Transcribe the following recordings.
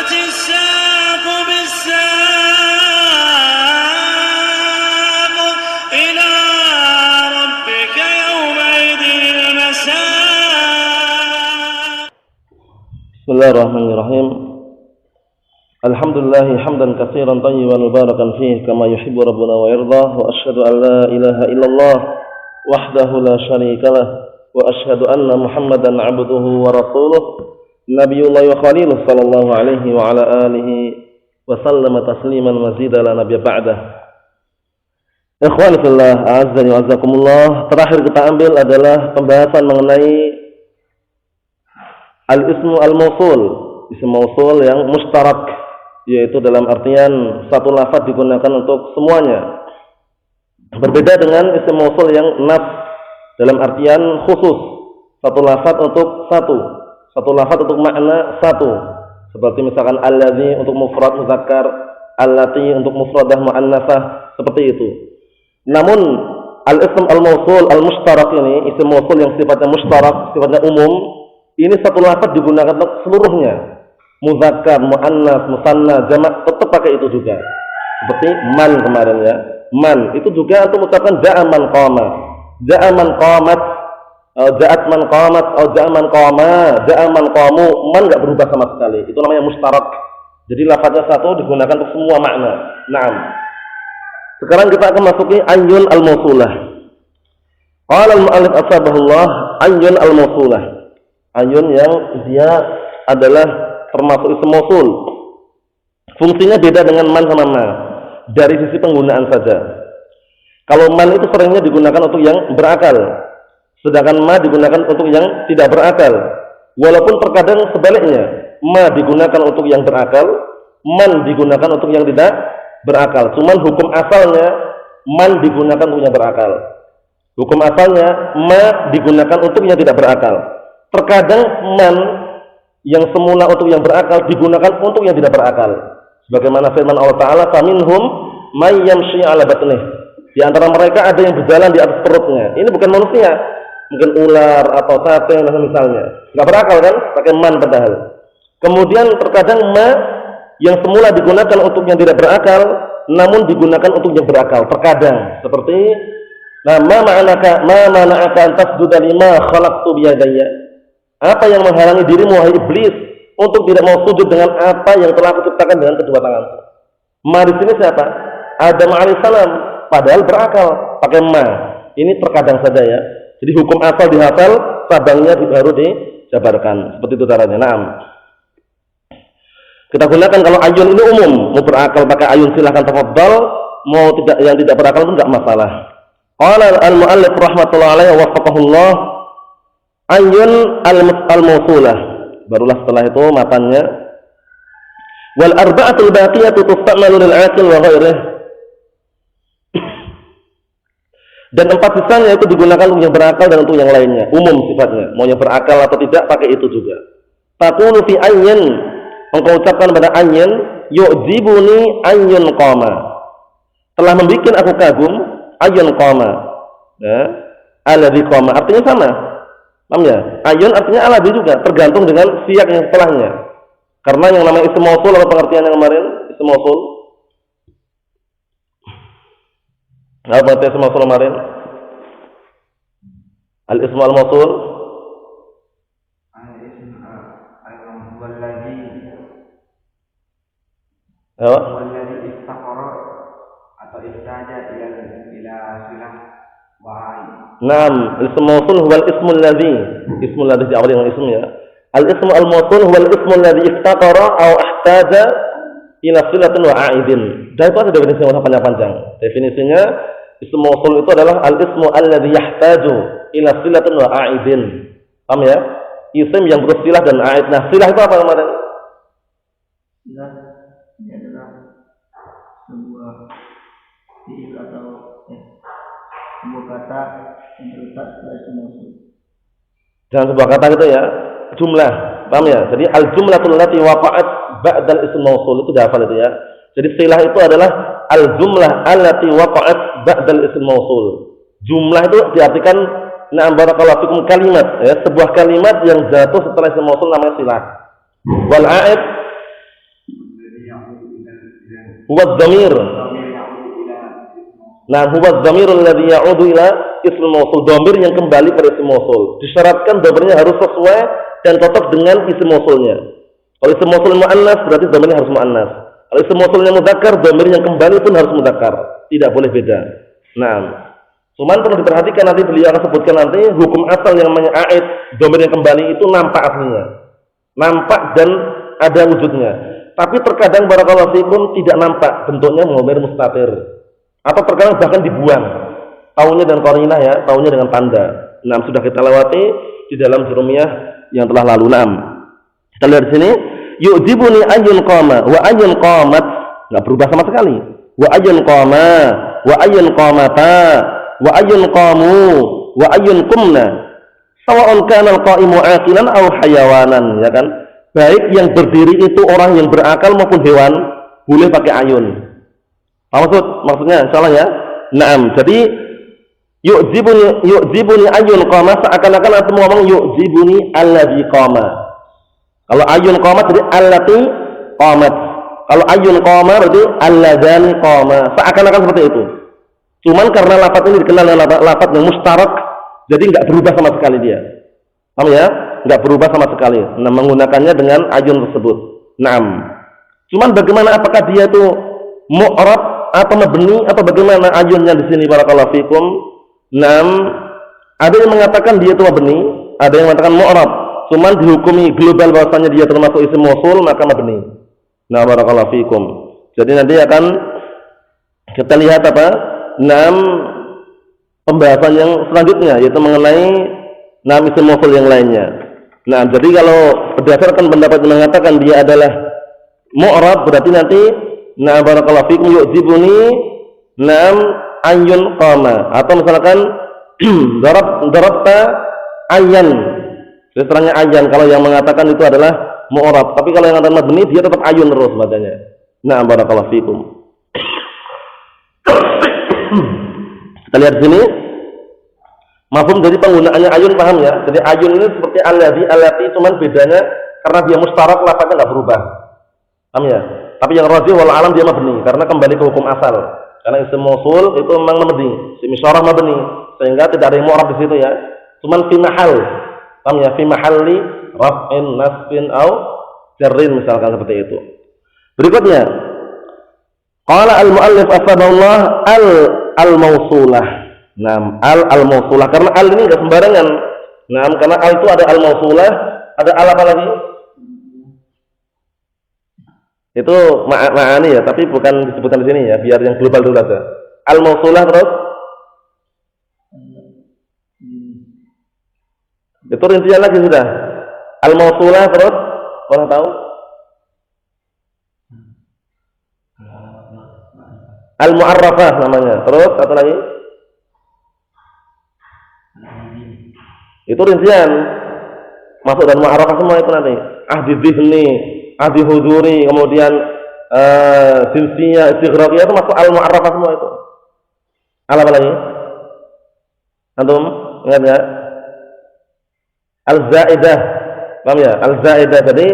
والتفت الساق بالساق إلى ربك يومئذ المساق. بسم الله الرحمن الرحيم. Alhamdulillah hamdan katsiran tayyiban mubarakan fihi kama yuhibbu rabbuna wa yardah, wa asyhadu an la ilaha illallah wahdahu la syarikalah, wa asyhadu anna Muhammadan 'abduhu wa rasuluh nabiyullah wa khaliluh sallallahu alaihi wa ala alihi wa sallama tasliman mazida la nabiyya ba'dah. Ikhwani fillah, a'azzani wa azzakumullah. Terakhir kita ambil adalah pembahasan mengenai al-ismu al-mausul, isim mausul yang mustarak, yaitu dalam artian satu lafaz digunakan untuk semuanya. Berbeda dengan isim mausul yang nas, dalam artian khusus, satu lafaz untuk satu lafaz untuk makna satu. Seperti misalkan allazi untuk mufrad muzakkar, allati untuk mufradah muannasah, seperti itu. Namun al-ism al-mausul al-mustarak ini, isim mausul yang sifatnya mustarak, sifatnya umum, ini satu lafaz digunakan untuk seluruhnya. Muzakkar, muannas, musanna, jamak, tetap pakai itu juga. Seperti man kemarin ya. Man itu juga untuk mengucapkan ja'a man qama. Ja'a man qamat, ja'at man qamat, atau ja'a man qama, ja'a man qamu. Man enggak berubah sama sekali. Itu namanya mustarak. Jadi lafaznya satu digunakan untuk semua makna. Naam. Sekarang kita akan masuki anyun al-mausulah. Qala al-mu'allif asbahullah anyun al-mausulah. Anyun yang dia adalah termasuk isim mausul. Fungsinya beda dengan man sama ma dari sisi penggunaan saja. Kalau man itu seringnya digunakan untuk yang berakal, sedangkan ma digunakan untuk yang tidak berakal. Walaupun terkadang sebaliknya, ma digunakan untuk yang berakal, man digunakan untuk yang tidak berakal. Cuman hukum asalnya man digunakan untuk yang berakal. Hukum asalnya ma digunakan untuk yang tidak berakal. Terkadang man yang semula untuk yang berakal digunakan untuk yang tidak berakal. Sebagaimana firman Allah Ta'ala, "Faminhum may yamshi 'ala batnih." Di antara mereka ada yang berjalan di atas perutnya. Ini bukan manusia, mungkin ular atau sate misalnya. Enggak berakal kan? Pakai man padahal. Kemudian terkadang ma yang semula digunakan untuk yang tidak berakal, namun digunakan untuk yang berakal. Terkadang seperti, "Ma mana'aka an tasjuda lima khalaqtu bi yadayya." Apa yang menghalangi dirimu wahai iblis untuk tidak mau sujud dengan apa yang telah aku ciptakan dengan kedua tanganku? Ma di sini siapa? Adam alaihissalam, padahal berakal, pakai ma. Ini terkadang saja ya. Jadi hukum asal dihafal, cabangnya baru dijabarkan. Seperti itu caranya. Naam. Kita gunakan kalau ayun ini umum, mau berakal pakai ayun silahkan tafadhal, mau tidak yang tidak berakal pun enggak masalah. Qala al-mu'allif rahmatullahi alaihi wa waffaqahullah, anyun al-mausulah. Barulah setelah itu matanya. Wal arba'atul baqiyatu tusta'malu lil 'aqil wa ghairihi. Dan empat sisanya itu digunakan untuk yang berakal dan untuk yang lainnya, umum sifatnya. Mau yang berakal atau tidak pakai itu juga. Taqulu fi anyun, engkau ucapkan pada anyun, yu'jibuni anyun qama. Telah membuat aku kagum anyun qama. Ya, alladzi qama artinya sama. Paham ya? Ayun artinya alladzi juga, tergantung dengan siyak yang setelahnya. Karena yang namanya isim mausul, apa pengertian yang kemarin? Isim mausul. Apa pengertian isim mausul kemarin? Al-ismu al-mausul. Al-ismu al-ladzi. Ya. Al-ladzi istaqara atau ihtaja ila silah wa. Naam, ism mausul huwal ismul ladzi. Ismul ladzi diawali dengan ism ya. Al-ismu al-mausul huwal ismul ladzi iftaqara aw ihtaja ila silatin wa a'idin. Dan itu ada definisi yang panjang-panjang. Definisinya ism mausul itu adalah al-ismu alladzi yahtaju ila silatin wa a'idin. Paham ya? Isim yang bersilah dan a'id. Nah, silah itu apa kemarin? Silah ini adalah sebuah fi'il atau sebuah kata yang terletak pada isim mausul. Jangan sebuah kata gitu ya, jumlah, paham ya? Jadi al-jumlatul lati waqa'at ba'dal ism mausul, itu dihafal itu ya. Jadi silah itu adalah al-jumlah allati waqa'at ba'dal ism mausul. Jumlah itu diartikan na'am barakallahu fikum kalimat ya, sebuah kalimat yang jatuh setelah isim mausul namanya silah. Wal a'id Huwa dhamir. Nah, huwa dhamirul ladzi ya'udu ila ismul mausul, dhamir yang kembali pada isim mausul. Disyaratkan dhamirnya harus sesuai dan cocok dengan isim mausulnya. Kalau isim mausul muannas berarti dhamirnya harus muannas. Kalau isim mausulnya mudzakkar, dhamir yang kembali pun harus mudzakkar. Tidak boleh beda. Nah, cuman perlu diperhatikan, nanti beliau akan sebutkan nanti hukum asal yang namanya aid, dhamir yang kembali itu nampak aslinya. Nampak dan ada wujudnya. Tapi terkadang barakallahu fikum tidak nampak, bentuknya dhamir mustatir. Atau terkadang bahkan dibuang. Taunya dan qarinah ya, taunya dengan tanda. Nah, sudah kita lewati di dalam jurumiyah yang telah lalu. Nah, kita lihat di sini, yu'jibuni ayyun qama wa ayyun qamat, enggak berubah sama sekali. Wa ayyun qama wa ayyun qamata wa ayyun qamu wa ayyun qumna. Sawa'un kana al-qa'imu aqilan aw hayawanan, ya kan? Baik yang berdiri itu orang yang berakal maupun hewan, boleh pakai ayun. Maksudnya insyaallah ya. Naam. Jadi yu'jibuni ayyun qama, seakan-akan antum ngomong yu'jibuni alladzi qama. Kalau ayun qama jadi allati qamat. Kalau ayun qama berarti alladzani qama. Seakan-akan seperti itu. Cuman karena lafaz ini dikenal dengan lafaz yang mustarak, jadi enggak berubah sama sekali dia. Paham ya? Enggak berubah sama sekali. Nah, menggunakannya dengan ayun tersebut. Naam. Cuman bagaimana, apakah dia itu mu'rab atau mabni atau bagaimana ayunnya di sini barakallahu fikum? Naam, ada yang mengatakan dia itu mabni, ada yang mengatakan mu'rab. Cuman dihukumi global bahwasanya dia termasuk isim mausul, maka mabni. Nah, barakallahu fikum. Jadi nanti akan kita lihat apa? Naam, pembahasan yang selanjutnya yaitu mengenai naam isim mausul yang lainnya. Nah, jadi kalau berdasarkan pendapat yang mengatakan dia adalah mu'rab, berarti nanti nah barakallahu fikum yu'jibuni nam ayun qama, atau misalkan darabta ayyan, istilahnya ayyan kalau yang mengatakan itu adalah mu'rab. Tapi kalau yang mengatakan mabni dia tetap ayun terus bacanya. Nah, barakallahu fikum. Kita lihat sini mafhum dari penggunaannya ayun, paham ya? Jadi ayun ini seperti allati, cuman bedanya karena dia mustarak lafaznya enggak berubah. Paham ya? Tapi yang rajih wal alam dia mabni karena kembali ke hukum asal. Karena isim mausul itu memang mabni, isim isyarah mabni, sehingga tidak ada yang mu'rab di situ ya. Cuman fi mahal. Paham ya? Fi mahalli raf'in, nasbin au jarrin misalkan seperti itu. Berikutnya, qala al-muallif afadallah al-mausulah. Nah, al-mausulah, karena al ini enggak sembarangan. Nah, karena al itu ada al-mausulah, ada al apa lagi? Itu ma'ani ya, tapi bukan disebutkan di sini ya, biar yang global dulu aja. Al-mausulah terus itu rincian lagi sudah. Al-mausulah terus orang tahu? Al-mu'arrafah namanya. Terus satu lagi? Itu rincian. Masuk dan mu'arrafah semua itu nanti. Ahdi dhihni, ahdi huduri, kemudian jinsiyah, istighraqiyah itu masuk al-mu'arrafah semua itu. Apa lagi? Antum ingat enggak? Al-zaidah. Paham ya? Al-zaidah. Jadi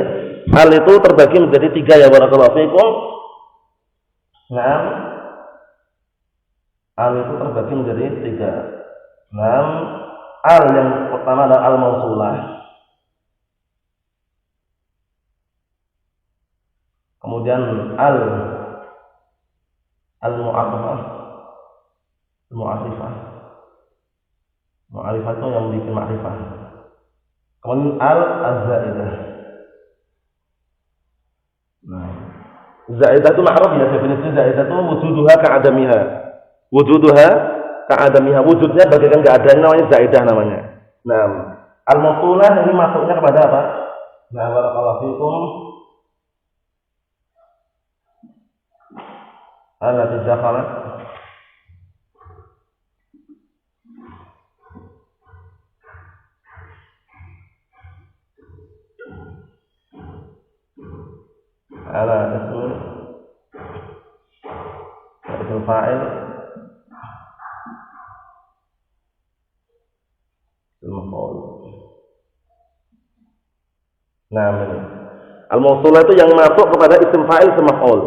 al itu terbagi menjadi 3 ya, barakallahu fikum. Nah, al itu terbagi menjadi 3. Nah, al yang pertama adalah al-mausulah. Kemudian al-mu'arrafah. Mu'arifah. Mu'arifah itu yang memiliki ma'rifah. Kemudian al-zaidah. Nah, zaidah itu ma'ruf ya, definisi zaidah itu wujuduha ka'adamiha. Wujuduha ka'adamiha, wujudnya bagaikan enggak adanya, namanya zaidah namanya. Nah, al-mausulah ini masuknya kepada apa? Nah, barakallahu fikum. Allati dakhalat ala ismul fa'il al-maf'ul. Nah, ini al-mausulah itu yang masuk kepada isim fa'il isim maf'ul.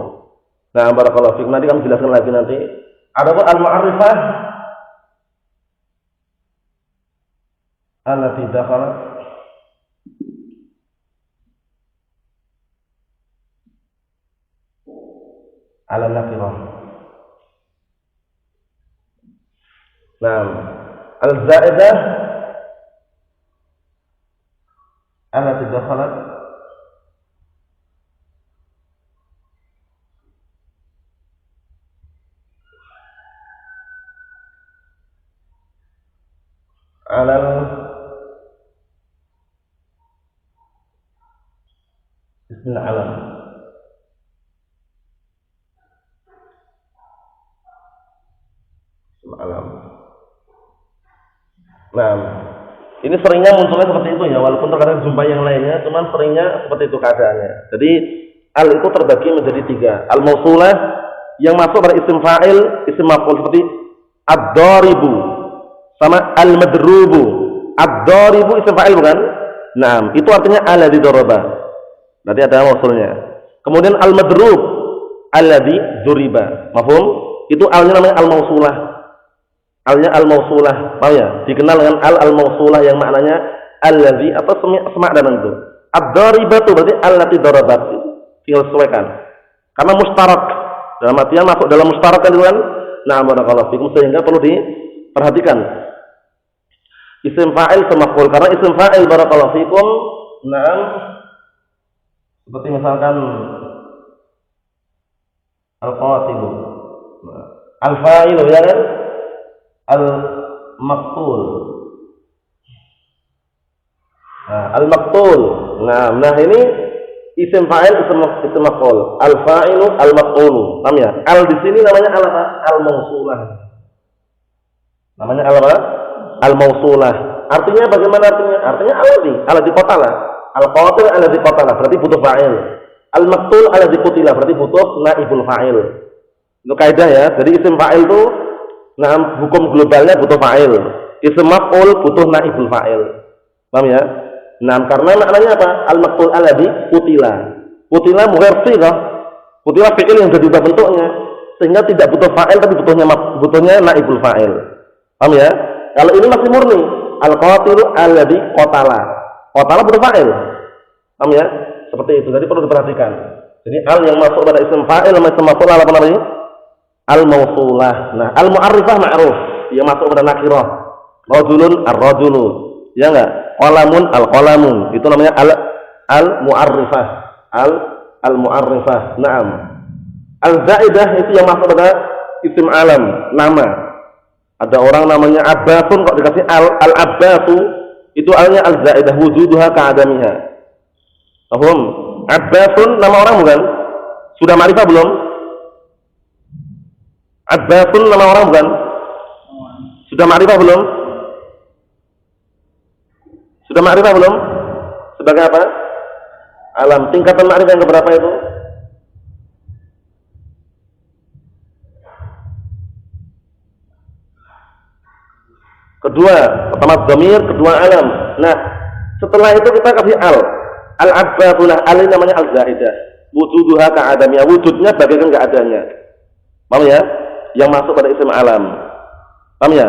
Nah, barakallahu fikum. Nanti kami jelaskan lagi nanti. Adapun al-ma'rifah allati dakhalat ala nakirah. Nah, al-za'idah allati dakhalat ala ismil alam. Alam. Nah, ini seringnya munculnya seperti itu ya, walaupun terkadang jumpa yang lainnya, cuman seringnya seperti itu keadaannya. Jadi al itu terbagi menjadi 3. Al-mausulah yang masuk pada isim fa'il, isim maf'ul seperti ad-daribu sama al-madrubu. Ad-daribu isim fa'il bukan? Nah, itu artinya alladzi daraba. Berarti ada mausulnya. Kemudian al-madrub alladzi duriba. Mafhum? Itu alnya namanya al-mausulah. Alnya al-mausulah, paham ya? Dikenal dengan al-mausulah yang maknanya allazi atau semak dan itu. Ad-daribatu berarti allati darabat. Tinggal sesuaikan. Karena mustarak. Dalam artian masuk dalam mustarak kan itu kan. Nah, barakallahu fikum, sehingga perlu diperhatikan. Isim fa'il sama maf'ul, karena isim fa'il barakallahu fikum, nah, seperti misalkan al-qatilu. Al-fa'ilu ya kan? Al-maqtul. Nah, al-maqtul. Nah ini isim fa'il, isim maf'ul. Al-fa'ilu, al-maqtul. Paham ya? Al di sini namanya al-mausulah. Namanya apa? Al-mausulah. Artinya bagaimana artinya? Artinya alladzi qatala. Al-qatil alladzi qatala berarti butuh fa'il. Al-maqtul alladzi qutila berarti butuh naibul fa'il. Itu kaidah ya. Jadi isim fa'il itu hukum globalnya butuh fa'il. Isim maf'ul butuh naibul fa'il. Paham ya? Karena maknanya apa? Al-maqtul alladzi qutila. Qutila mughirsi kah? Qutila fi'il yang sudah diubah bentuknya sehingga tidak butuh fa'il tapi butuhnya naibul fa'il. Paham ya? Kalau ini masih murni, al-qatilu alladzi qatala. Qatala butuh fa'il. Paham ya? Seperti itu. Jadi perlu diperhatikan. Jadi al yang masuk pada isim fa'il sama isim maf'ul apa namanya? Al-mausulah. Nah, al-mu'arrifah ma'ruf, yang masuk pada nakirah. Rajulun ar-rajulu. Ya enggak? Qalamun al-qalamun. Itu namanya al-mu'arrifah. Al-mu'arrifah. Naam. Al-zaidah itu yang masuk pada isim alam, nama. Ada orang namanya Abbasun, kok dikasih al-Abbasu, itu alnya al-zaidah, wujuduha ka'adamiha. Paham? Abbasun nama orang bukan? Sudah ma'rifah belum? Abbasun nama orang bukan? Sudah ma'rifah belum? Sudah ma'rifah belum? Sebagai apa? Alam. Tingkatan ma'rifah yang keberapa itu? Kedua, pertama dhamir, kedua alam. Nah, setelah itu kita kasih al-abbatullah, al ini namanya al-zaidah. Wujuduha ka'adamiyah, wujudnya bagaikan enggak adanya. Paham ya? Yang masuk pada isim alam. Paham ya?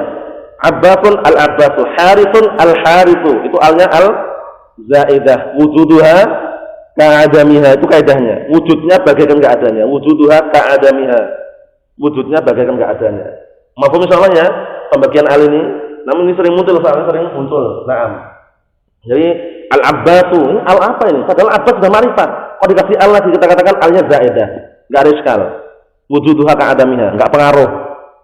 Abbatun al-abbatu, harithun al-harithu. Itu alnya al-zaidah. Wujuduha ka'adamiyah, itu kaidahnya. Wujudnya bagaikan enggak adanya. Wujuduha ka'adamiyah. Wujudnya bagaikan enggak adanya. Mafhum misalnya pembagian al ini. Namun ini sering muncul, sering muncul. Nah, jadi al-abbatu, ini al apa ini? Padahal abbas sudah ma'rifat. Kalau dikasih al lagi kita katakan alnya zaidah, enggak ada iskal. Wujuduha ka'adamiha, enggak pengaruh.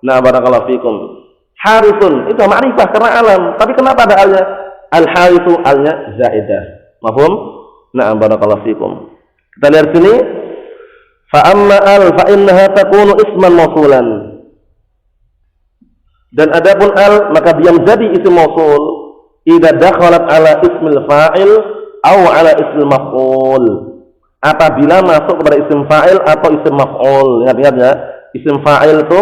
Nah, barakallahu fikum. Harithun, itu ma'rifah karena alam. Tapi kenapa ada alnya? Al-harithu alnya zaidah. Mafhum? Nah, barakallahu fikum. Kita lihat sini. Fa amma al fa innaha takunu isman mausulan. Dan adapun al maka dia menjadi isim mausul idza dakhalat ala ismil fa'il atau ala ismil maf'ul. Apabila masuk kepada isim fa'il atau isim maf'ul. Ingat-ingat ya, isim fa'il itu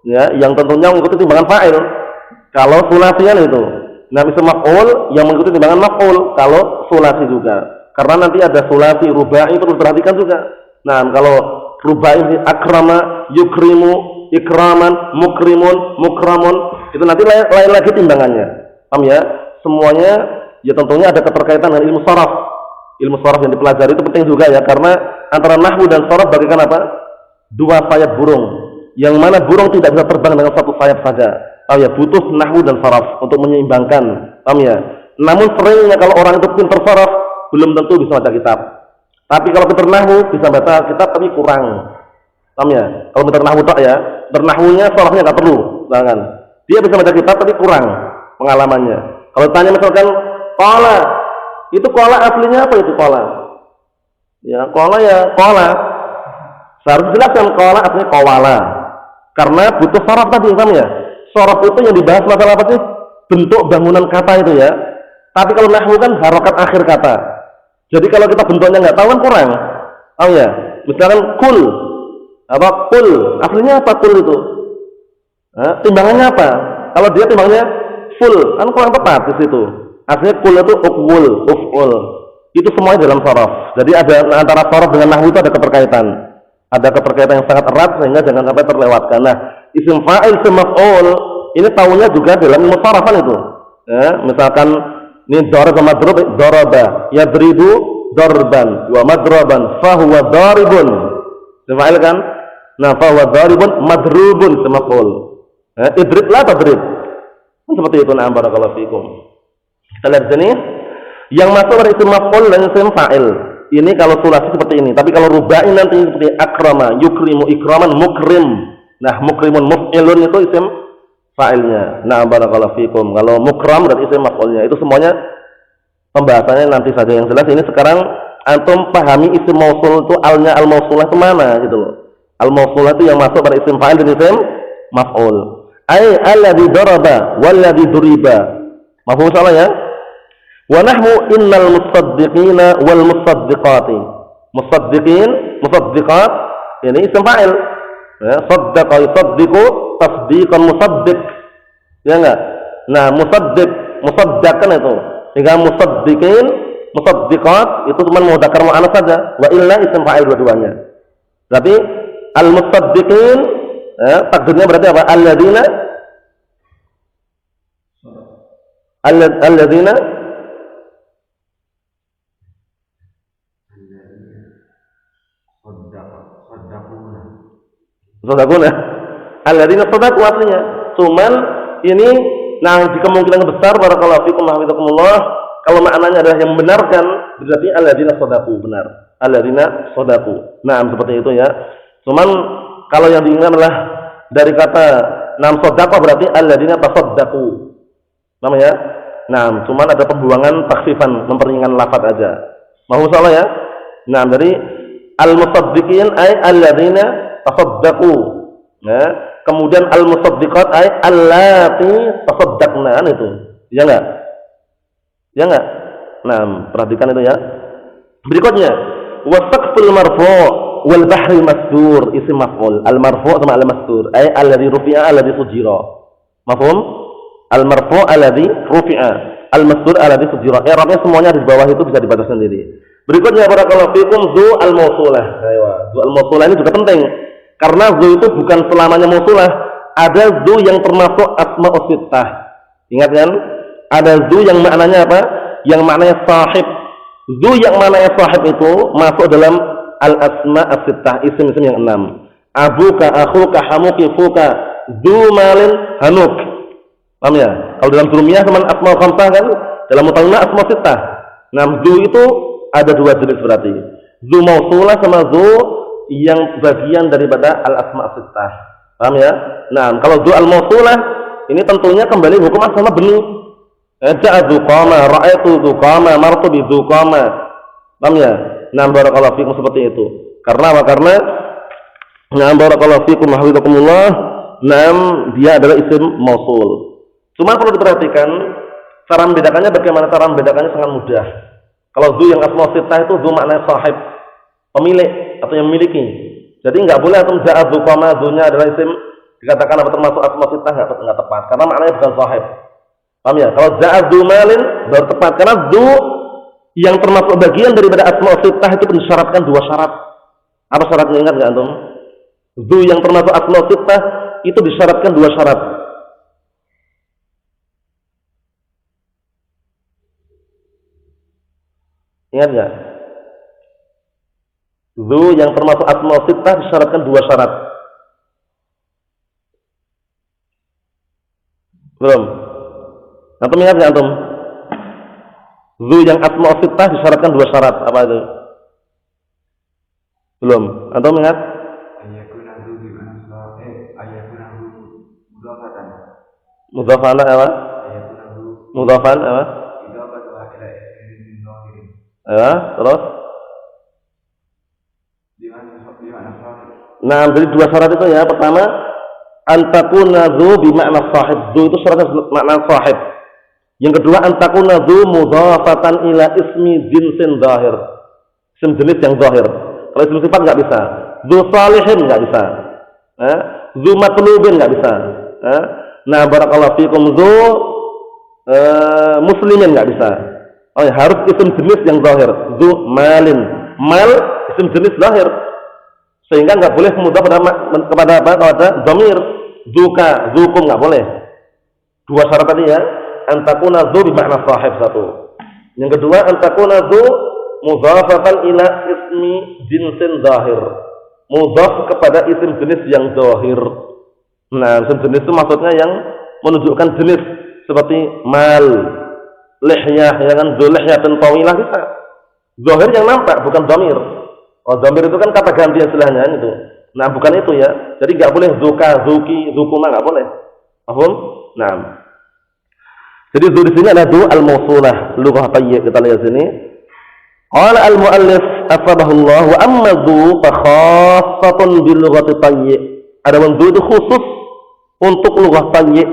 ya yang tentunya mengikuti timbangan fa'il. Kalau sulasian itu. Nah, isim maf'ul yang mengikuti timbangan maf'ul kalau sulasi juga. Karena nanti ada sulasi rubai itu perlu diperhatikan juga. Nah, rubai akrama, yukrimu, ikraman, mukrimun, mukramun. Itu nanti lain lagi timbangannya. Paham ya? Semuanya ya tentunya ada keterkaitan dengan ilmu sharaf. Ilmu sharaf yang dipelajari itu penting juga ya, karena antara nahwu dan sharaf bagaikan apa? Dua sayap burung. Yang mana burung tidak bisa terbang dengan satu sayap saja. Paham ya? Butuh nahwu dan sharaf untuk menyeimbangkan. Paham ya? Namun seringnya kalau orang itu pintar sharaf, belum tentu bisa baca kitab. Tapi kalau pintar nahwu bisa baca kitab tapi kurang. Paham ya? Kalau pintar nahwu tok ya, bernahwunya sharafnya enggak perlu. Misalkan dia bisa baca kitab tapi kurang pengalamannya. Kalau tanya misalkan qala, itu qala aslinya apa itu qala? Ya, qala ya qala. Seharusnya jelaskan qala aslinya qawala. Karena butuh sharaf tadi, paham ya? Sharaf itu yang dibahas masalah apa sih? Bentuk bangunan kata itu ya. Tapi kalau nahwu kan harokat akhir kata. Jadi kalau kita bentuknya nggak tahu kan kurang. Oh ya, misalkan kul, apa kul, aslinya apa kul itu? Timbangannya apa? Kalau dia timbangnya full, kan kurang tepat di situ. Aslinya kul itu uqul, uf'ul. Itu semuanya dalam sharaf. Jadi ada antara sharaf dengan nahwu itu ada keterkaitan. Ada keterkaitan yang sangat erat sehingga jangan sampai terlewatkan. Nah, isim fa'il, isim maf'ul ini tahunya juga dalam ilmu sharafan itu. Ya, misalkan ini daraba madrub, daraba yadribu darban wa madraban fa huwa daribun. Fa'il kan? Nah, fa huwa daribun madrubun semaf'ul. Idrib la tadrib. Seperti itu. Nah, barakallahu fikum. Kita lihat sini yang masuk dari isim maf'ul dan isim fa'il. Ini kalau sulasi seperti ini, tapi kalau rubai nanti seperti akrama, yukrimu, ikraman, mukrim. Nah, mukrimun, muf'ilun itu isim fa'ilnya. Nah, barakallahu fikum. Kalau mukram dan isim maf'ulnya itu semuanya pembahasannya nanti saja. Yang jelas ini sekarang antum pahami isim mausul itu alnya al-mausulah ke mana gitu loh. Al-mausulah itu yang masuk pada isim fa'il dan isim maf'ul. Ai alladzi daraba walladzi duriba. Mafhum salah ya? Wa nahmu innal musaddiqina wal musaddiqati. Musaddiqin, musaddiqat ini isim fa'il. Ya, saddaqa yusaddiqu tasdiqan musaddiq. Ya enggak? Nah, musaddiq, musaddaqan itu. Sehingga musaddiqin, musaddiqat itu cuma mudzakkar muannats saja. Wa illa isim fa'il dua-duanya. Berarti al musaddiqin takdirnya berarti apa? Alladzina sadaquna. Alladzina sadaqu aslinya. Cuman ini di kemungkinan besar barakallahu fikum hafizakumullah kalau maknanya adalah yang membenarkan berarti alladzina sadaqu benar. Alladzina sadaqu. Nah, seperti itu ya. Cuman kalau yang diingat adalah dari kata nam sadaqah berarti alladzina tasaddaqu. Namanya? Nah, cuman ada pembuangan takhfifan, memperingankan lafaz aja. Mau salah ya? Nah, dari al-musaddiqin ay alladzina tasaddaqu. Nah, kemudian al-musaddiqat ay allati tasaddaqna itu. Ya enggak? Ya enggak? Nah, perhatikan itu ya. Berikutnya, wasaqful marfu' wal bahri masdur isim maf'ul. Al-marfu' sama al-masdur ay alladzi rufi'a alladzi sujira. Mafhum? Al-marfu' alladzi rufi'a, al-masdur alladzi sujira. I'rabnya semuanya di bawah itu bisa dibaca sendiri. Berikutnya barakallahu fikum zu al-mausulah. Zu al-mausulah ini juga penting. Karena zu itu bukan selamanya mausulah. Ada zu yang termasuk asma'us sittah. Ingat kan? Ada zu yang maknanya apa? Yang maknanya sahib. Zu yang maknanya sahib itu masuk dalam al-asma'us sittah, isim-isim yang 6. Abuka, akhuka, hamuki, fuka, zu malin, hanuk. Paham ya? Kalau dalam durumiyah teman asma'ul khamsah kan, dalam mutawwinah asma'us sittah. Nah, zu itu ada dua jenis berarti. Zu mausulah sama zu yang bagian daripada al-asma' sittah. Paham ya? Nah, kalau zu al-mausulah ini tentunya kembali hukum sama beni. Ja'a zu qama, ra'aitu zu qama, martu bi zu qama. Paham ya? Nah, barakallahu fikum seperti itu. Karena apa? Karena nah, barakallahu fikum hafizakumullah, dia adalah isim mausul. Cuma perlu diperhatikan cara membedakannya bagaimana. Cara membedakannya sangat mudah. Kalau zu yang asma sittah itu zu maknanya sahib, pemilik atau yang memiliki. Jadi enggak boleh atau ja'a zu qama, zunya adalah isim dikatakan apa termasuk asma sittah enggak tepat karena maknanya bukan sahib. Paham ya? Kalau ja'a zu malin baru tepat karena zu yang termasuk bagian daripada asma sittah itu mensyaratkan dua syarat. Apa syaratnya, ingat nggak antum? Zu yang termasuk asma sittah itu disyaratkan 2 syarat. Ingat nggak? Zu yang termasuk asma sittah disyaratkan 2 syarat. Belum? Antum ingat nggak antum? Zu yang asma sittah disyaratkan 2 syarat. Apa itu? Belum? Antum ingat? Mudhafan apa? Mudhafan apa? Ya, terus? Nah, jadi 2 syarat itu ya. Pertama, antakuna zu bimakna sahib. Zu itu syaratnya makna sahib. Yang kedua, antakuna zu mudhafatan ila ismi jinsin zahir. Isim jenis yang zahir. Kalau isim sifat nggak bisa. Zu salihin nggak bisa. Zu matlubin nggak bisa. Nah, barakallahu fikum, zu muslimin nggak bisa. Oh ya, harus isim jenis yang zahir. Zu malin. Mal isim jenis zahir. Sehingga nggak boleh mudhaf kepada apa? Kepada dhamir. Zuka, zukum nggak boleh. 2 syarat tadi ya. Antakuna zu bimakna sahib 1. Yang kedua, antakuna zu mudhafatan ila ismi jinsin zahir. Mudhaf kepada isim jenis yang zahir. Nah, isim jenis itu maksudnya yang menunjukkan jenis seperti mal, lihyah, ya kan, dzulihyatin tawilah bisa. Zahir yang nampak, bukan dhamir. Oh, dhamir itu kan kata ganti istilahnya itu. Nah, bukan itu ya. Jadi nggak boleh zuka, zuki, zukuma nggak boleh. Paham? Nah. Jadi zu di sini ada du al-mausulah, lughah tayyi, kita lihat sini. Qala al-muallif afadahullah wa amma zu fa khassatun bil lughati tayyi. Ada zu itu khusus untuk lughah tayyi.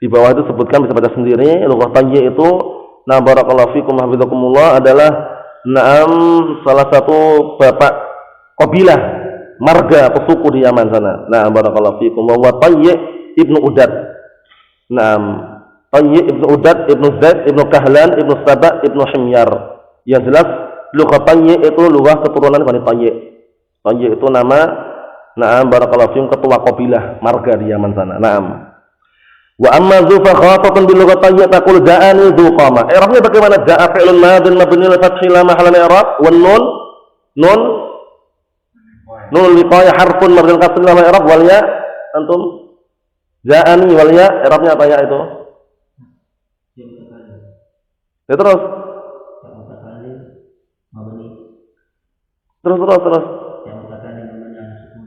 Di bawah itu sebutkan, bisa baca sendiri. Lughah tayyi itu, nah barakallahu fikum hafizakumullah, adalah salah satu bapak qabilah, marga atau suku di Yaman sana. Nah barakallahu fikum, wa Tayyi ibnu Udad. Nah, Tayyi ibnu Udad, ibnu Zaid, ibnu Kahlan, ibnu Saba, ibnu Himyar. Yang jelas lughah Tayyi itu lughah keturunan Bani Tayyi. Tayyi itu nama, nah barakallahu fikum, ketua qabilah marga di Yaman sana. Naam. Wa amma zu fa khatatun bil lughati tayyi taqul ja'ani zu qama. I'rabnya bagaimana? Ja'a fi'lun madin mabni li fathi la mahalla i'rab wan nun liqaya harfun mabni kasr la i'rab wal ya. Antum ja'ani wal ya, i'rabnya apa ya itu? Ya terus. Terus. Yang mengatakan namanya sukun.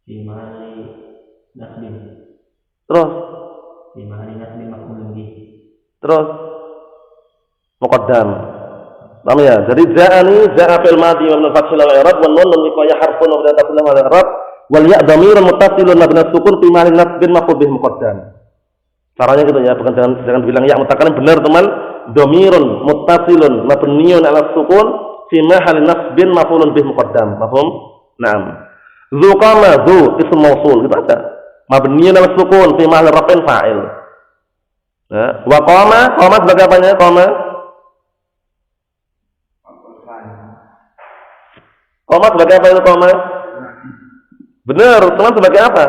Di mahali nasbin. Terus. Di mahali nasbin maqulun bih. Terus. Muqaddam. Paham ya? Jadi ja'ani ja'a fil madhi wa min fathil al-i'rab wan nun liqaya harfun wa tasdil al-i'rab wal ya dhamirun muttasilun mabni sukun fi mahali nasbin maqul bih muqaddam. Caranya gitu ya, bukan jangan bilang ya mutakalim, benar teman. Dhamirun muttasilun mabniun ala sukun fi mahali nasbin maqulun bih muqaddam. Paham? Naam. Zu qama, zu ism mausul, gitu aja. Mabniun ala sukun fi mahali raf'in fa'il. Ya, wa qama sebagai apanya? Qama sebagai apa itu qama? Benar, teman sebagai apa?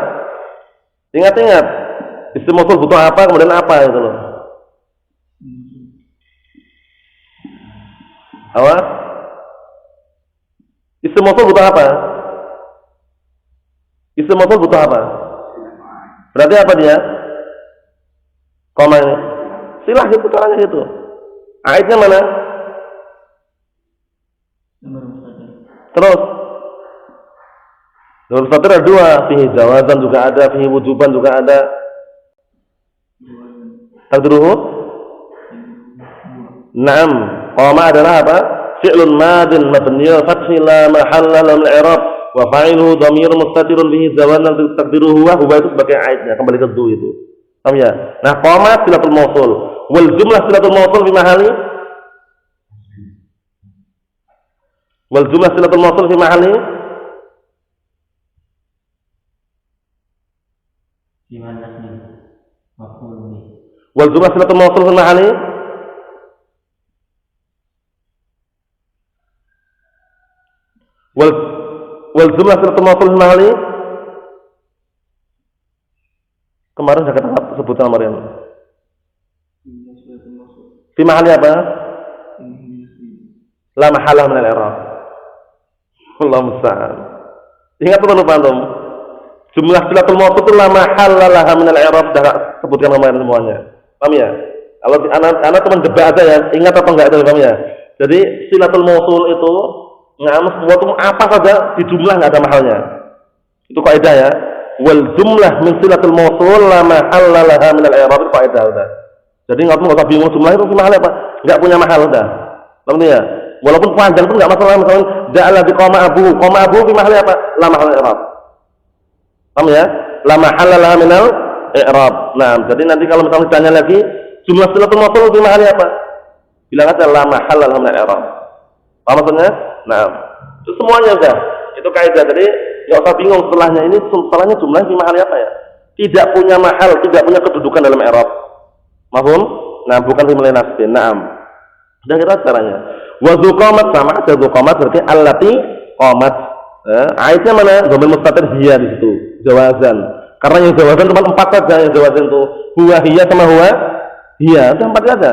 Ingat. Isim mausul butuh apa, kemudian apa itu loh. Apa? Isim mausul butuh apa? Isim mausul butuh apa? Berarti apa dia? Koma ini. Silah gitu, caranya gitu. Aitnya mana? Terus. Nomor mustatir ada 2, fihi jawazan juga ada, fihi wujuban juga ada. Taqdiruhu? Naam. Qama adalah apa? Fi'lun madin mabniun fathi la mahalla lahu al-i'rab wa fa'iluhu dhamirun mustatirun bihi jawazan taqdiruhu wa huwa, itu sebagai aitnya, kembali ke du itu. Paham ya? Nah, qama silatul mausul wal jumlah silatul mausul fi mahali wal jumlah silatul mausul fi mahali wal jumlah silatul mausul fi mahali Wal wal jumlah silatul mausul mahali. Kemarin sudah kita sebutkan kemarin. Fi mahali apa? La mahallah min al-i'rab. Wallahu musta'an. Ingat atau lupa antum? Jumlah silatul mausul itu la mahalla laha min al-i'rab, sudah sebutkan kemarin semuanya. Paham ya? Kalau anak teman debat aja ya, ingat atau enggak itu, paham ya? Jadi silatul mausul itu semua itu apa saja di jumlah enggak ada mahalnya. Itu kaidah ya. Wal jumlah min silatul mausul la mahalla laha min al-i'rab, itu kaidah udah. Jadi enggak usah bingung jumlah itu mahal apa? Enggak punya mahal udah. Paham ya? Walaupun panjang itu enggak masalah, misalnya ja'ala bi qama abu fi mahali apa? La mahal al-i'rab. Paham ya? La mahalla laha min al-i'rab. Nah, jadi nanti kalau misalnya ditanya lagi jumlah silatul mausul fi mahali apa? Bilang aja la mahalla laha min al-i'rab. Paham maksudnya? Nah, itu semuanya udah. Itu kaidah. Jadi enggak usah bingung setelahnya ini setelahnya jumlah fi mahali apa ya? Tidak punya mahal, tidak punya kedudukan dalam i'rab. Mahfum? Nah, bukan fi mahali nasbin. Naam. Sudah kita caranya. Wa dzuqamat sama ada dzuqamat berarti allati qamat. Aitnya mana? Dhamir mustatir hiya di situ. Jawazan. Karena yang jawazan cuma 4 saja yang jawazan itu. Huwa hiya sama huwa hiya. Itu 4 saja.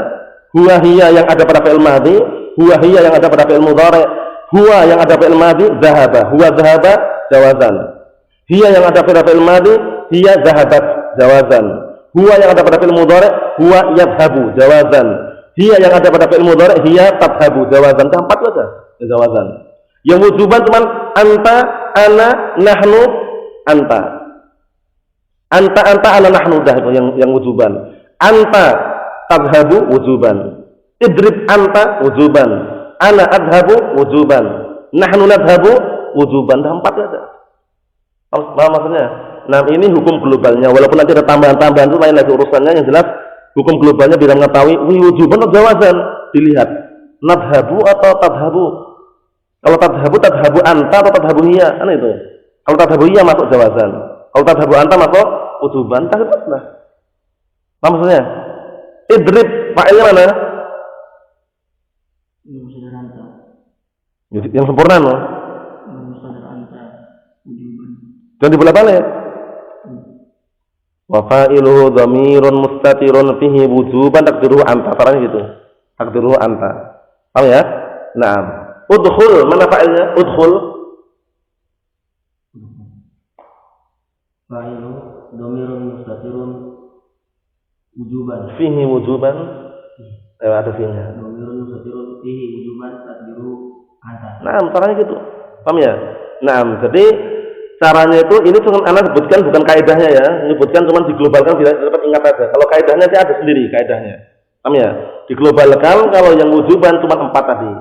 Huwa hiya yang ada pada fi'il madhi, huwa hiya yang ada pada fi'il mudhari', huwa yang ada fi'il madhi dhahaba, huwa dhahaba jawazan. Hiya yang ada pada fi'il madhi, hiya dhahabat jawazan. Huwa yang ada pada fi'il mudhari', huwa yadhhabu jawazan. Hiya yang ada pada fi'il mudhari', hiya tadhhabu jawazan. 4 saja jawazan. Yang wujuban cuma anta, ana, nahnu, anta. Anta, ana, nahnu dah itu yang wujuban. Anta tadhhabu wujuban. Idrib anta wujuban. Ana adhabu wujuban. Nahnu nadhabu wujuban. Dah 4 saja. Paham maksudnya? Nah, ini hukum globalnya. Walaupun nanti ada tambahan-tambahan itu lain lagi urusannya, yang jelas hukum globalnya bila mengetahui wujuban atau jawazan dilihat. Nadhabu atau tadhabu. Kalau tadhabu anta atau tadhabu hiya, kan itu. Kalau tadhabu hiya masuk jawazan. Kalau tadhabu anta masuk wujuban. Nah. Apa maksudnya? Idrib fa'ilnya mana? Yang sempurna loh. Jangan dibolak-balik. Wa fa'iluhu dhamirun mustatirun fihi wujuban takdiruhu anta. Caranya gitu. Takdiruhu anta. Paham ya? Naam. Udkhul, mana fa'ilnya? Udkhul. Fa'ilu dhamirun mustatirun wujuban. Fihi wujuban. Ada fi'ilnya. Dhamirun mustatirun fihi wujuban takdiruhu anta. Naam, caranya gitu. Paham ya? Naam. Jadi caranya itu ini cuma anak sebutkan bukan kaidahnya ya, menyebutkan cuma diglobalkan biar dapat ingat aja. Kalau kaidahnya sih ada sendiri kaidahnya. Paham ya? Diglobalkan kalau yang wujuban cuma 4 tadi.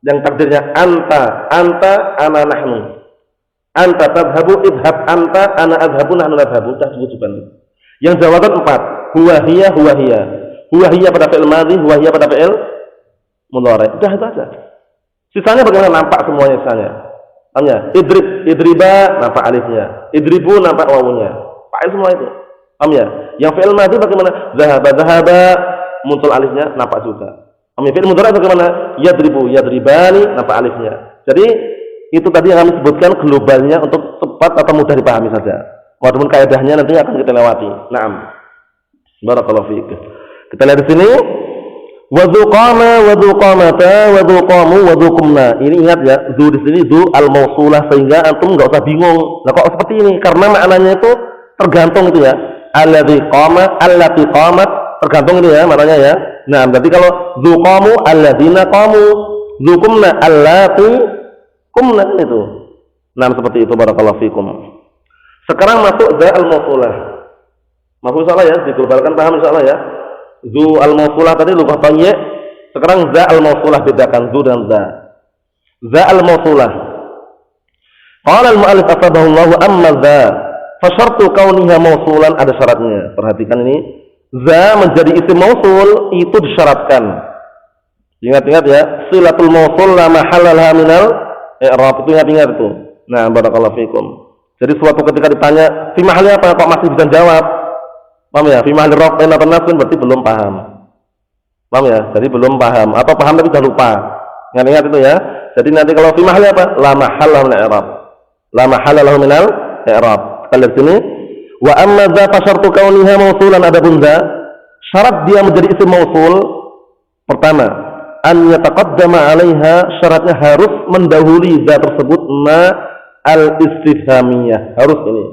Yang takdirnya anta, ana, nahnu. Anta tadhabu idhab anta, ana adhabu, nahnu nadhabu. Dah wujuban. Yang jawaban 4. Huwa hiya, huwa hiya. Huwa hiya pada fi'il madhi, huwa hiya pada fi'il mudhari'. Udah itu aja. Sisanya bagaimana nampak semuanya sisanya. Paham ya? Idriba nampak alifnya, idribu nampak wawunya. Fa'il semua itu. Paham ya? Yang fi'il madhi bagaimana? Zahaba muncul alifnya nampak juga. Paham ya? Fi'il mudhari bagaimana? Yadribu, yadribani nampak alifnya. Jadi itu tadi yang kami sebutkan globalnya untuk cepat atau mudah dipahami saja. Walaupun kaidahnya nanti akan kita lewati. Naam. Barakallahu fiik. Kita lihat di sini. Wadzuqama, wadzuqamata, wadzuqamu, wadzuqumna. Ini ingat ya, zu di sini zu al-mausulah sehingga antum enggak usah bingung. Nah, kok seperti ini? Karena maknanya itu tergantung itu ya. Alladzi qama, allati qamat, tergantung itu ya maknanya ya. Nah, berarti kalau dzuqamu alladzina qamu, dzuqumna allati qumna itu. Nah, seperti itu barakallahu fikum. Sekarang masuk za al-mausulah. Mahfuz insyaallah ya, diglobalkan paham insyaallah ya. Zu al-mausulah tadi lughah tayyi'. Sekarang za al-mausulah bedakan zu dan za. Za al-mausulah. Qala al-mu'allif afadahu amma za fa syartu kauniha mausulan, ada syaratnya. Perhatikan ini. Za menjadi isim mausul itu disyaratkan. Ingat-ingat ya, silatul mausul la mahalla laha minal i'rab. Itu ingat-ingat itu. Nah, barakallahu fikum. Jadi suatu ketika ditanya, fi mahalli apa, kok masih bisa jawab? Paham ya? Fi mahalli raf'in atau nasbin berarti belum paham. Paham ya? Jadi belum paham atau paham tapi sudah lupa. Ingat-ingat itu ya. Jadi nanti kalau fi mahall apa? La mahalla min i'rab. La mahalla lahu min al-i'rab. Kita lihat sini. Wa amma dza fa syartu kauniha mausulan, adapun dza syarat dia menjadi isim mausul pertama an yataqaddama 'alaiha, syaratnya harus mendahului dza tersebut ma al-istifhamiyah. Harus ini.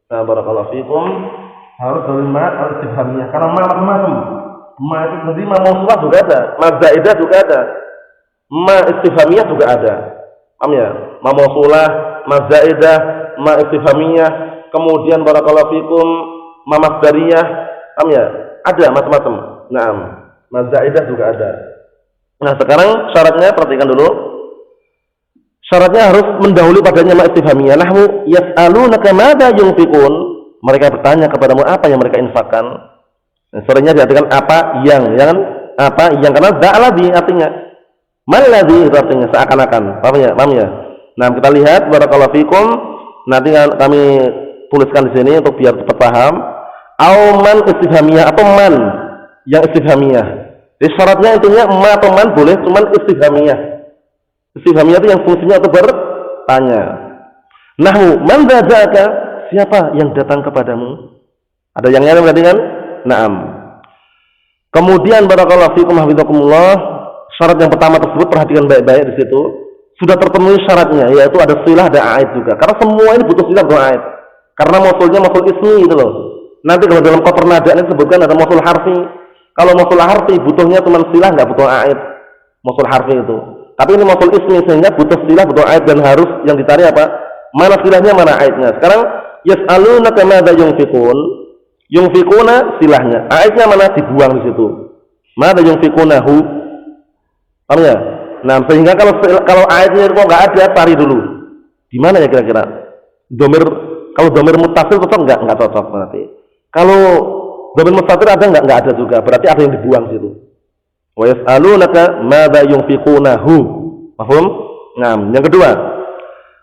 Nah, barakallahu fikum, harus dari ma al-istifhamiyah. Karena ma macam-macam. Ma itu sendiri ma mausulah juga ada, ma zaidah juga ada. Ma istifhamiyah juga ada. Paham ya? Ma mausulah, ma zaidah, ma istifhamiyah, kemudian barakallahu fikum ma masdariyah. Paham ya? Ada macam-macam. Naam. Ma zaidah juga ada. Nah, sekarang syaratnya perhatikan dulu. Syaratnya harus mendahului padanya ma istifhamiyah. Nahwu yas'alunaka madza yunfiqun. Mereka bertanya kepadamu apa yang mereka infakkan. Nah, syaratnya diartikan apa yang karena da'alladhi artinya maladhi, itu artinya seakan-akan. Paham ya? Paham ya? Nah, kita lihat barakallahu fikum. Nanti kami tuliskan di sini untuk biar cepat paham. Au man istifhamiyah atau man yang istifhamiyah. Jadi syaratnya intinya ma atau man boleh, cuman istifhamiyah. Istifhamiyah itu yang fungsinya untuk bertanya. Nahwu man dzaka, siapa yang datang kepadamu? Ada yang lain berarti kan? Naam. Kemudian barakallahu fikum hafizakumullah, syarat yang pertama tersebut perhatikan baik-baik di situ. Sudah terpenuhi syaratnya, yaitu ada silah, ada a'id juga. Karena semua ini butuh silah, butuh a'id. Karena mausulnya mausul ismi itu loh. Nanti kalau dalam kotor nada ini disebutkan ada mausul harfi. Kalau mausul harfi butuhnya cuma silah, nggak butuh a'id. Mausul harfi itu. Tapi ini mausul ismi sehingga butuh silah, butuh a'id, dan harus yang dicari apa? Mana silahnya, mana a'idnya. Sekarang yas'alunaka madza yunfiqun. Yunfiquna silahnya. A'idnya mana? Dibuang di situ. Madza yunfiqunahu. Paham ya? Nah, sehingga kalau a'idnya kok nggak ada, cari dulu. Di mana ya kira-kira? Kalau domir muttasil cocok nggak cocok berarti. Kalau domir mustatir ada nggak ada juga. Berarti ada yang dibuang situ. Wa yas'alunaka madza yunfiqunahu. Paham? Nah, yang kedua,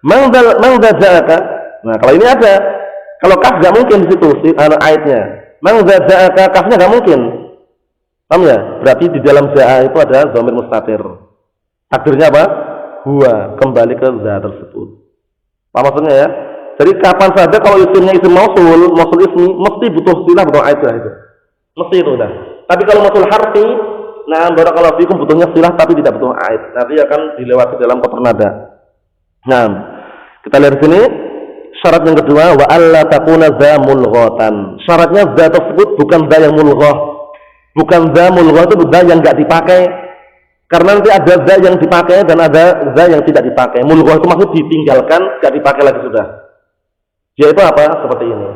mangda ja'aka. Nah, kalau ini ada. Kalau kaf nggak mungkin di situ ayatnya. Mangda ja'aka, kafnya nggak mungkin. Paham ya? Berarti di dalam ja'a itu ada dhamir mustatir. Takdirnya apa? Huwa, kembali ke za tersebut. Apa maksudnya ya? Jadi kapan saja kalau isimnya isim mausul ismi, mesti butuh silah, butuh a'id itu. Mesti itu udah. Tapi kalau mausul harfi, nah barakallahu fikum, butuhnya silah tapi tidak butuh a'id. Nanti akan dilewati dalam kotor nada. Nah, kita lihat sini syarat yang kedua, wa alla takuna za mulghatan. Syaratnya za tersebut bukan za yang mulghah. Bukan za mulghah itu za yang enggak dipakai. Karena nanti ada za yang dipakai dan ada za yang tidak dipakai. Mulghah itu maksud ditinggalkan, enggak dipakai lagi sudah. Yaitu apa? Seperti ini.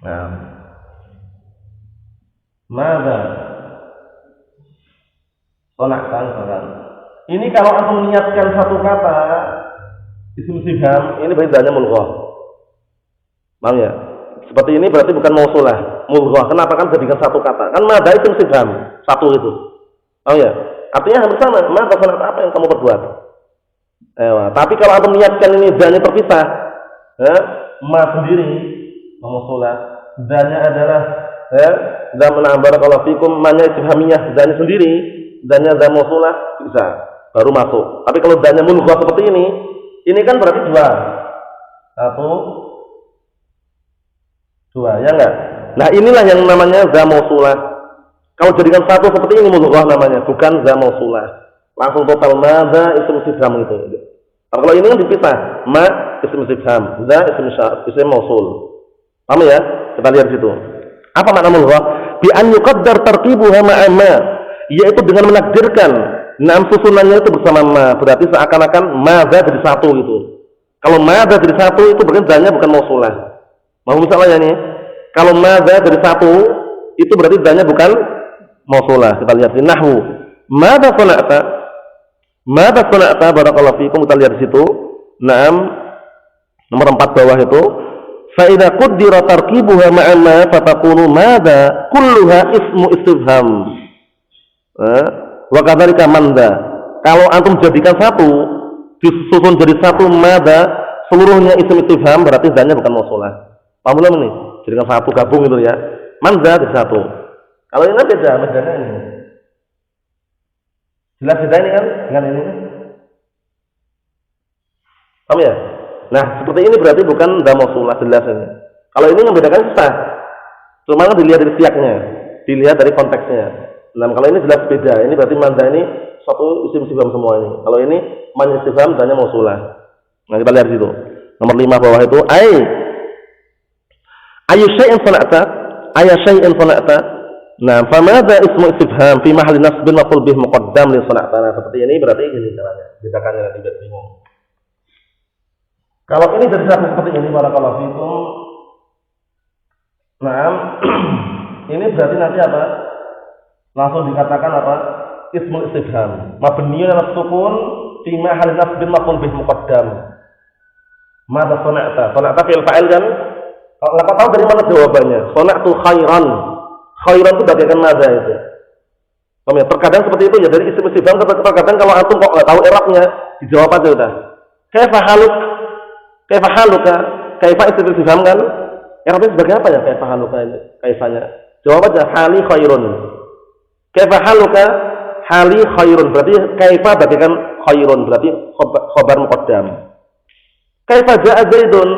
Nah, mada sonakkan sekarang. Ini kalau aku niatkan satu kata isim istifham, ini berarti zanya mulghah. Paham ya? Seperti ini berarti bukan mausulah, mulghah. Kenapa? Kan jadikan satu kata. Kan mada isim istifham, satu itu. Oh ya, artinya hampir sama. Mada sonat apa yang kamu perbuat? Tapi kalau aku niatkan ini zanya terpisah, ma sendiri mausulah, zanya adalah zaman barakallahu fikum, manya istifhamiyah, zanya sendiri, zanya za mausulah bisa baru masuk. Tapi kalau zanya mulghah seperti ini kan berarti dua, ya enggak? Nah, inilah yang namanya za mausulah. Kalau jadikan satu seperti ini mulghah namanya, bukan za mausulah. Langsung total madza isim istifham itu. Kalau ini kan dipisah, ma isim istifham, za isim mausul. Paham ya? Kita lihat situ. Apa makna mulghah? Bi an yuqaddar tarkibuha ma'a ma, yaitu dengan menakdirkan susunannya itu bersama ma. Berarti seakan-akan madza jadi satu gitu. Kalau madza jadi satu itu berarti zanya bukan mausulah. Mau misalnya nih, kalau madza jadi satu itu berarti zanya bukan mausulah. Kita lihat di nahwu. Madza sana'ta barakallahu fikum, kita lihat di situ. Naam, nomor 4 bawah itu. Fa idza qaddara tarkibuha ma'a ma fatakunu madza kulluha ismu istifham. Wa kadzalika manda. Kalau antum jadikan satu, disusun jadi satu madza, seluruhnya isim istifham, berarti zanya bukan mausulah. Paham belum ini? Jadikan satu gabung itu ya. Manda jadi satu. Kalau ini beda, bedanya ini. Jelas beda ini kan dengan ini. Paham ya? Nah, seperti ini berarti bukan dha mausulah jelas ini. Kalau ini membedakan susah. Cuma kan dilihat dari siaknya, dilihat dari konteksnya. Nah, kalau ini jelas beda. Ini berarti madza ini suatu isim istifham semua ini. Kalau ini man istifham dhanya mausulah. Nah, kita lihat di situ. Nomor 5 bawah itu ayu syai'in sana'ta, aya syai'in sana'ta. Nah, fa madza ismu istifham fi mahalli nasbin maf'ul bih muqaddam li sana'ta. Nah, seperti ini berarti ini caranya. Bedakannya nanti biar bingung. Kalau ini jadi seperti ini barakallahu fikum. Nah, ini berarti nanti apa? Langsung dikatakan apa? Ismul istifham. Mabniyun 'ala sukun fi mahalli nasbin maf'ul bih muqaddam. Madza sana'ta? Sana'ta fi'il fa'il kan? Kalau enggak tahu dari mana jawabannya. Sana'tu khairan. Khairan itu bagaikan madza itu. Ya, terkadang seperti itu ya, dari isim istifham terkadang kalau antum kok enggak tahu i'rabnya, dijawab aja udah. Kaifa haluk? Kaifa haluka? Kaifa isim istifham kan? I'rabnya sebagai apa ya kaifa haluka ini? Kaifanya. Jawab aja hali khairun. Kaifa haluka? Hali khairun. Berarti kaifa bagaikan khairun, berarti khabar muqaddam. Kaifa ja'a Zaidun?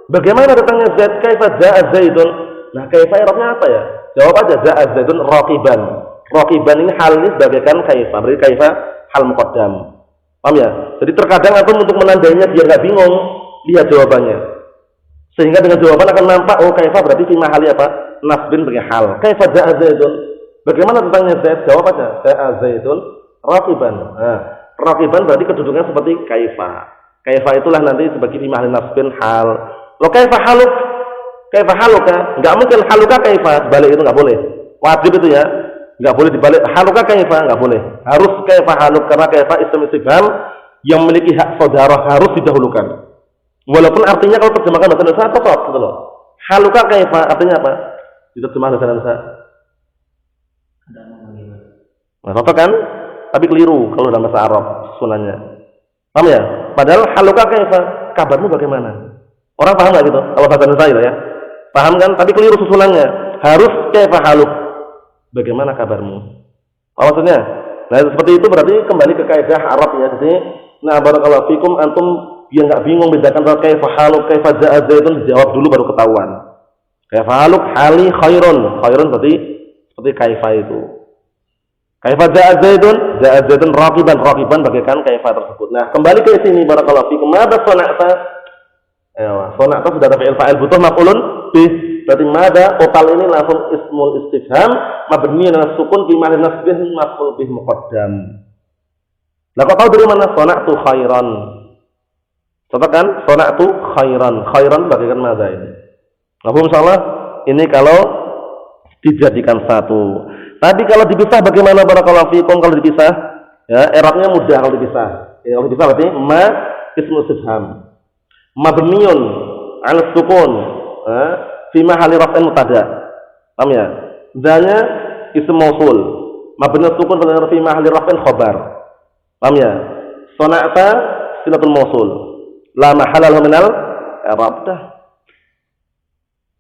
Bagaimana datangnya Zaid? Kaifa ja'a Zaidun? Nah, kaifa i'rabnya apa ya? Jawab aja ja'a Zaidun raqiban. Raqiban ini hal ini bagaikan kaifa. Berarti kaifa hal muqaddam. Paham ya? Jadi terkadang antum untuk menandainya biar enggak bingung, lihat jawabannya. Sehingga dengan jawaban akan nampak oh kaifa berarti fi mahali apa? Nasbin bagi hal. Kaifa ja'a Zaidun? Bagaimana datangnya Zaid? Jawab aja ja'a Zaidun raqiban. Nah, raqiban berarti kedudukannya seperti kaifa. Kaifa itulah nanti sebagai fi mahali nasbin hal. Lo kaifa haluk? Kaifa haluka? Enggak mungkin haluka kaifa, balik itu enggak boleh. Wajib itu ya. Enggak boleh dibalik haluka kaifa, enggak boleh. Harus kaifa haluk karena kaifa isim istifham yang memiliki hak saudara harus didahulukan. Walaupun artinya kalau terjemahkan bahasa Indonesia tepat gitu loh. Haluka kaifa artinya apa? Diterjemahkan bahasa Indonesia. Nah, tepat kan? Tapi keliru kalau dalam bahasa Arab sunannya. Paham ya? Padahal haluka kaifa, kabarmu bagaimana? Orang paham enggak gitu? Kalau bahasa Indonesia gitu ya. Paham kan? Tapi keliru susunannya. Harus kaifa haluk. Bagaimana kabarmu? Apa maksudnya? Nah, seperti itu berarti kembali ke kaidah Arab ya. Jadi, nah barakallahu fikum antum biar enggak bingung bedakan antara kaifa haluk, kaifa ja'a Zaidun, dijawab dulu baru ketahuan. Kaifa haluk hali khairun. Khairun berarti seperti kaifa itu. Kaifa ja'a Zaidun raqiban. Raqiban bagaikan kaifa tersebut. Nah, kembali ke sini barakallahu fikum. Madza sana'ta? Sana'ta sudah ada fi'il fa'il butuh maf'ulun bih. Berarti madza total ini langsung ismul istifham mabni ala sukun fi mahalli nasbin maf'ul bih muqaddam. Lah kok tahu dari mana? Sana'tu khairan. Contoh kan? Sana'tu khairan. Khairan bagaikan madza ini. Paham insyaallah? Ini kalau dijadikan satu. Tadi kalau dipisah bagaimana barakallahu fikum kalau dipisah? Ya, i'rabnya mudah kalau dipisah. Ya, kalau dipisah berarti ma ismul istifham. Mabniun 'ala sukun fi mahalli raf'in mubtada. Paham ya? Dzanya ism mausul. Mabni sukun pada fi mahalli raf'in khabar. Paham ya? Sana'ta silatul mausul. La mahalla lahu minal i'rab dah.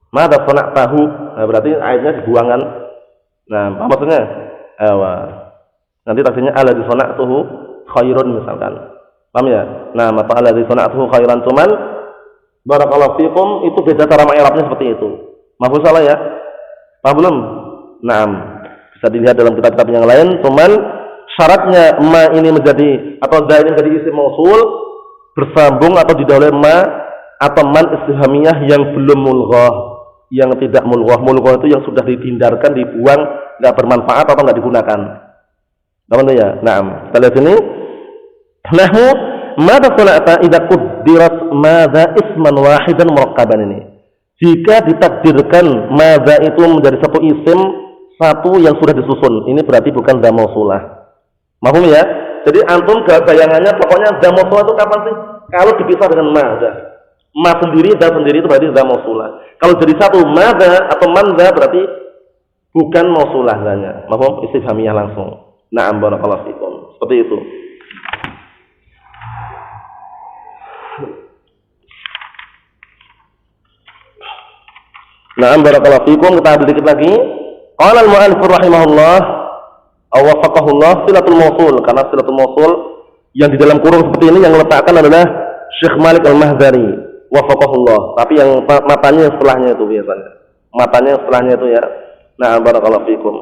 Madza sana'tahu? Nah, berarti ayatnya dibuangkan. Nah, apa maksudnya? Nanti tafsirnya alladzi sana'tuhu khairun misalkan. Paham ya? Nah, mata alladzi sana'tuhu khairan cuman barakallahu fikum itu beda cara i'rabnya seperti itu. Mahfuz salah ya? Paham belum? Naam. Bisa dilihat dalam kitab-kitab yang lain, cuman syaratnya ma ini menjadi atau dha ini menjadi isim mausul bersambung atau didahului ma atau man istifhamiyah yang belum mulghah, yang tidak mulghah. Mulghah itu yang sudah ditindarkan, dibuang, enggak bermanfaat atau enggak digunakan. Paham ya? Naam. Kita lihat sini. Nahmu madza sana'ta idza quddirat madza isman wahidan murakkaban ini. Jika ditakdirkan madza itu menjadi satu isim satu yang sudah disusun, ini berarti bukan dha mausulah. Paham ya? Jadi antum bayangannya pokoknya dha mausulah itu kapan sih? Kalau dipisah dengan madza. Ma sendiri dan sendiri itu berarti dha mausulah. Kalau jadi satu madza atau manza berarti bukan mausulah danya. Paham? Istifhamiyah langsung. Na'am barakallahu fikum. Seperti itu. Na'am barakallahu fikum. Kita ambil dikit lagi. Qala al-mu'allif rahimahullah Awafaqahullah silatul mausul, karena silatul mausul yang di dalam kurung seperti ini yang meletakkan adalah Syekh Malik Al-Mahdari, wafaqahullah. Tapi yang matanya setelahnya itu biasanya. Matanya setelahnya itu ya. Nah, barakallahu fikum.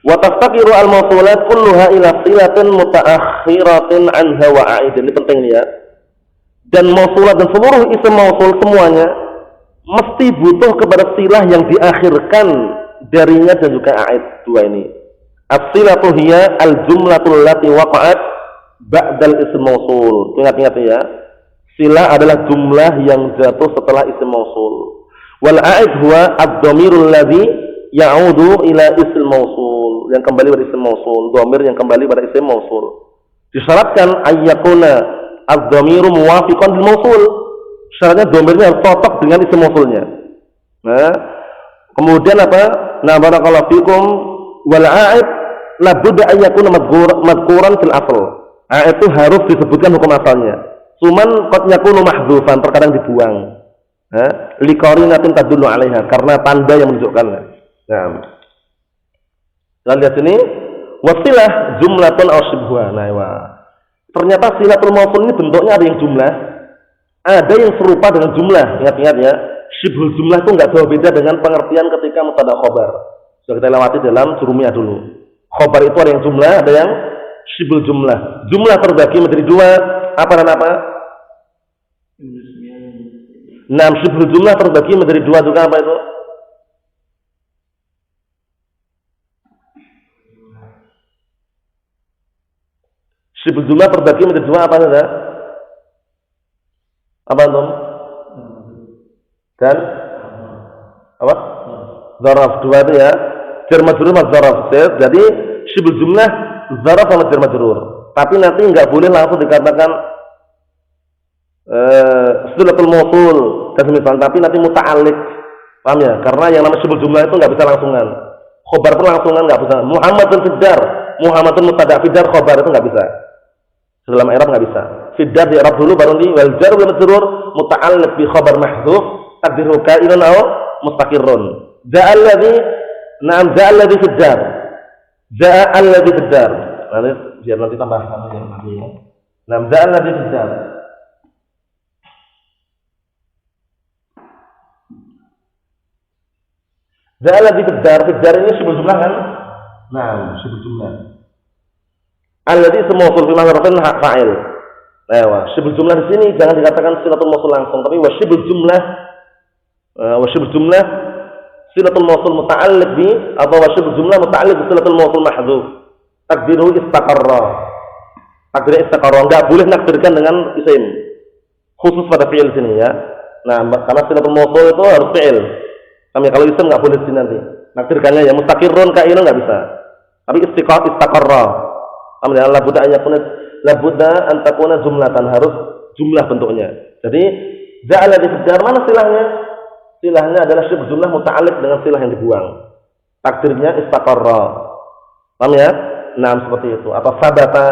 Wa taftaqiru al-mausulat kulluha ila silatin mutaakhiratin anha wa a'id. Ini penting nih ya. Dan mausulat dan seluruh isim mausul semuanya mesti butuh kepada silah yang diakhirkan darinya dan juga a'id. Dua ini. As-silatu hiya al-jumlatul lati waqa'at ba'dal ism mausul. Ingat-ingat ya. Silah adalah jumlah yang jatuh setelah isim mausul. Wal a'id huwa ad-dhamirul ladzi ya'udu ila ism mausul, yang kembali pada isim mausul, dhamir yang kembali pada isim mausul. Disyaratkan ayyakuna ad-dhamiru muwafiqan bil mausul. Syaratnya dhamirnya harus cocok dengan isim mausulnya. Nah, kemudian apa? Nah, barakallahu fikum. Wal a'id la budda ayyakuna madhkuran fil asl. A'id itu harus disebutkan hukum asalnya. Cuman qad yakunu mahdzufan, terkadang dibuang. Liqarinatin tadullu 'alaiha, karena tanda yang menunjukkannya. Nah, kita lihat sini, wasilah jumlatun aw shibhuha. Nah, ternyata silatul mausul ini bentuknya ada yang jumlah, ada yang serupa dengan jumlah. Ingat-ingat ya, shibhul jumlah itu enggak jauh beda dengan pengertian ketika mubtada khabar. Sudah kita lewati dalam jurumiyah dulu. Khabar itu ada yang jumlah, ada yang shibhul jumlah. Jumlah terbagi menjadi dua, apa dan apa? Nah, shibhul jumlah terbagi menjadi dua juga, apa itu? Shibhul jumlah terbagi menjadi dua, apa saja? Apa antum? Dan apa? Zaraf, dua itu ya. Jar majrur sama zaraf. Jadi shibhul jumlah zaraf sama jar majrur. Tapi nanti enggak boleh langsung dikatakan silatul mausul dan semisal, tapi nanti muta'alliq. Paham ya? Karena yang namanya shibhul jumlah itu enggak bisa langsungan. Khobar pun langsungan enggak bisa. Muhammadun fiddar, Muhammadun mubtada fiddar, khobar itu enggak bisa. Dalam i'rab enggak bisa. Fiddar di i'rab dulu baru di wal jar wal majrur muta'alliq bi khabar mahdhuf taqdiru ka'inun aw mustaqirrun. Ja'al ladzi na'am ja'al ladzi fiddar. Ja'al ladzi fiddar. Nanti biar nanti tambahkan yang nanti ya. Na'am ja'al ladzi fiddar. Ja'al ladzi fiddar. Fiddar ini shibhul jumlah kan? Nah, shibhul jumlah. Alladzi semua mausul fi mahdzufin fa'il. Nah, shibhul jumlah di sini jangan dikatakan silatul mausul langsung, tapi wasyibhul jumlah silatul mausul muta'alliq bi atau wasyibhul jumlah muta'alliq bi silatul mausul mahdhuf. Takdiruhu istaqarra. Takdir istaqarra enggak boleh nakdirkan dengan isim. Khusus pada fi'il sini ya. Nah, karena silatul mausul itu harus fi'il. Kami kalau isim enggak boleh di sini nanti. Nakdirkannya ya mustaqirrun ka'inun enggak bisa. Tapi istaqarra. Alhamdulillah labudda an takuna jumlatan, harus jumlah bentuknya. Jadi ja'ala di fiddar, mana silahnya? Silahnya adalah shibhul jumlah muta'alliq dengan silah yang dibuang. Takdirnya istaqarra. Paham ya? Nah, seperti itu. Atau sabata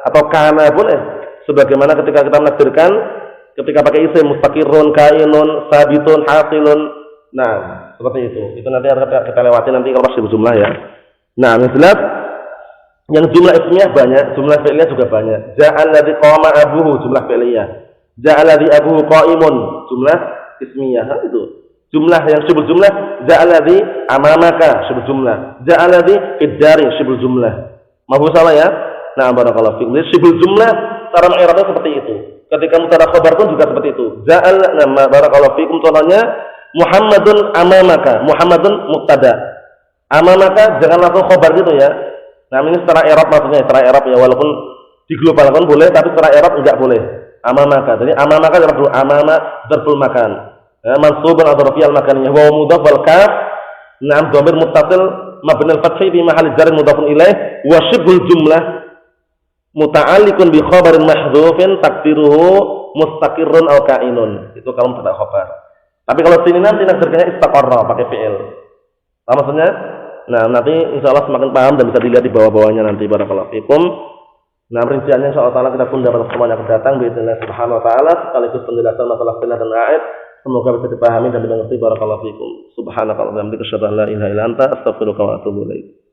atau kana boleh. Sebagaimana ketika kita menakdirkan ketika pakai isim mustaqirrun, kainun, sabitun, hasilun. Nah, seperti itu. Itu nanti kita lewati nanti kalau shibhul jumlah ya. Nah, jelas yang jumlah ismiyah banyak, jumlah fi'liyah juga banyak. Ja'al ladzi qama abuhu, jumlah fi'liyah. Ja'al ladzi abuhu qa'imun, jumlah ismiyah. Nah, itu. Jumlah yang shibhul jumlah, ja'al ladzi amamaka, shibhul jumlah. Ja'al ladzi fiddari, shibhul jumlah. Mahfuz salah ya? Nah, barakallahu fikum. Shibhul jumlah cara mengi'rabnya seperti itu. Ketika mubtada khabar pun juga seperti itu. Ja'al, nah barakallahu fikum, contohnya Muhammadun amamaka, Muhammadun mubtada. Amamaka jangan langsung khabar gitu ya. Nah, ini secara i'rab maksudnya, secara i'rab ya, walaupun diglobalkan boleh, tapi secara i'rab enggak boleh. Amamaka. Jadi amamaka adalah dulu amama dzarful makan. Ya, mansubun atau rafi'al makaniyah wa mudhaf wal kaf. Naam dhamir muttasil mabni al-fathi fi mahalli jar mudhafun ilaih wa shibhul jumlah muta'alliqun bi khabarin mahdhufin taqdiruhu mustaqirrun aw ka'inun. Itu kalau mubtada khabar. Tapi kalau sini nanti nakdirkannya istaqarra pakai fi'il. Apa maksudnya? Nah, nanti insyaallah semakin paham dan bisa dilihat di bawah-bawahnya nanti barakallahu fikum. Nah, rinciannya insyaallah taala kita pun dapat pertemuan yang akan datang باذنillah subhanahu wa taala sekaligus penjelasan masalah fi'il dan a'id. Semoga bisa dipahami dan dimengerti barakallahu fikum. Subhanakallahumma wa bihamdika asyhadu an la ilaha illa anta astaghfiruka wa atubu ilaik.